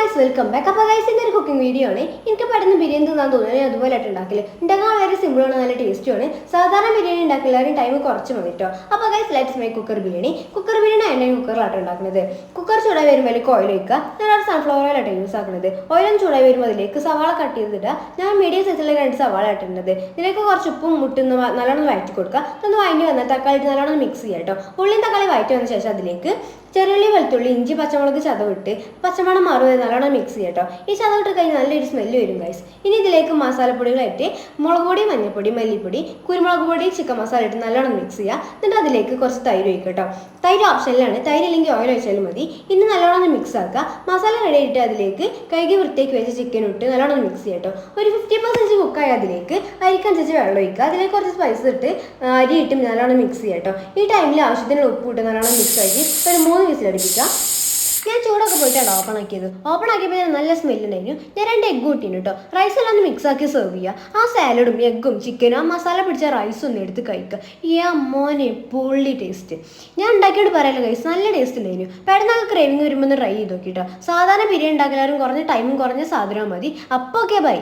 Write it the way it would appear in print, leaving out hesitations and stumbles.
Guys welcome back. അപ്പോൾ guys ഇന്നൊരു cooking video ആണ്. എനിക്ക് പെട്ടെന്ന് ബിരിയാണി തിന്നാൻ തോന്നുന്നത് അതുപോലെ ആയിട്ട് ഉണ്ടാക്കില്ല. ഉണ്ടാക്കാൻ വളരെ സിമ്പിളാണ്, നല്ല ടേസ്റ്റുമാണ്. സാധാരണ ബിരിയാണി ഉണ്ടാക്കില്ലാരും ടൈം കുറച്ച് മതി കേട്ടോ. അപ്പോൾ guys let's make cooker biryani. Cooker biryani എണ്ണ കുക്കറിലാട്ടോ ഉണ്ടാക്കുന്നത്. കുക്കർ ചൂടായി വരുമ്പോൾ അതിലേക്ക് ഓയിൽ വയ്ക്കുക. ഞാനവിടെ സൺഫ്ലവർ ഓയിലാട്ടോ യൂസ് ആക്കുന്നത്. ഓയിലും ചൂടായി വരുമ്പോൾ അതിലേക്ക് സവാള കട്ട് ചെയ്തിട്ട് ഞാൻ മീഡിയം സൈസിലെ 2 സവാള ഇട്ടുന്നത്. ഇതിലേക്ക് കുറച്ച് ഉപ്പും മുട്ടുന്ന നല്ലോണം വഴറ്റി കൊടുക്കുക. ഒന്ന് വഴറ്റി വന്നാൽ തക്കാളി ഇട്ട് നല്ലോണം മിക്സ് ചെയ്യാം കേട്ടോ. ഉള്ളിയും തക്കാളി വഴറ്റി വന്ന ശേഷം അതിലേക്ക് ചെറുള്ളി, വെളുത്തുള്ളി, ഇഞ്ചി, പച്ചമുളക് ചതവിട്ട് പച്ചമണം മാറുന്നത് നല്ലോണം മിക്സ് ചെയ്യാം കേട്ടോ. ഈ ചതവിട്ട് കഴിഞ്ഞാൽ നല്ലൊരു സ്മെല്ല് വരും ഗൈസ്. ഇനി ഇതിലേക്ക് മസാലപ്പൊടികളായിട്ട് മുളക് പൊടി, മഞ്ഞൾപ്പൊടി, മല്ലിപ്പൊടി, കുരുമുളക് പൊടി, ചിക്കൻ മസാല ഇട്ട് നല്ലോണം മിക്സ് ചെയ്യുക. എന്നിട്ട് അതിലേക്ക് കുറച്ച് തൈര് ഒഴിക്കുക കേട്ടോ. തൈര് ഓപ്ഷനിലാണ്, തൈര് ഇല്ലെങ്കിൽ ഓയിൽ ഒഴിച്ചാലും മതി. ഇനി നല്ലോണം മിക്സ് ആക്കുക. മസാല റെഡി ആയിട്ട് അതിലേക്ക് കഴുകി വൃത്തിയാക്കി വെച്ച ചിക്കൻ ഇട്ട് നല്ലോണം മിക്സ് ചെയ്യാം കേട്ടോ. ഒരു 50% കുക്കായി അതിലേക്ക് അരിക്കനുസരിച്ച് വെള്ളം ഒഴിക്കുക. അതിലേക്ക് കുറച്ച് സ്പൈസ് ഇട്ട് അരി ഇട്ട് നല്ലോണം മിക്സ് ചെയ്യാം കേട്ടോ. ഈ ടൈമിൽ ആവശ്യത്തിന് ഉപ്പ് ഇട്ട് നല്ലോണം മിക്സ് ആക്കി ഒരു 3 വിസിലടിപ്പിക്കുക. ഞാൻ ചൂടൊക്കെ പോയിട്ടാണ് ഓപ്പൺ ആക്കിയത്. ഓപ്പൺ ആക്കിയപ്പോൾ നല്ല സ്മെല്ലുണ്ടായിരുന്നു. ഞാൻ 2 എഗ്ഗ് കൂട്ടിന് കേട്ടോ. റൈസ് എല്ലാം ഒന്ന് മിക്സ് ആക്കി സെർവ് ചെയ്യുക. ആ സാലഡും എഗ്ഗും ചിക്കനും ആ മസാല പിടിച്ച റൈസും ഒന്ന് എടുത്ത് കഴിക്കുക. ഈ അമ്മോനെ പൊള്ളി ടേസ്റ്റ്. ഞാൻ ഉണ്ടാക്കിയോട് പറയാലോ ഗൈസ്, നല്ല ടേസ്റ്റ് ഉണ്ടായിരുന്നു. പെട്ടെന്നൊക്കെ ക്രേവിങ് വരുമ്പോൾ ഒന്ന് ട്രൈ ചെയ്ത് നോക്കിട്ടോ. സാധാരണ ബിരിയാണി ഉണ്ടാക്കലാരും കുറഞ്ഞ ടൈമും കുറഞ്ഞ സാധനവും മതി. അപ്പോൾ ഓക്കെ ബൈ.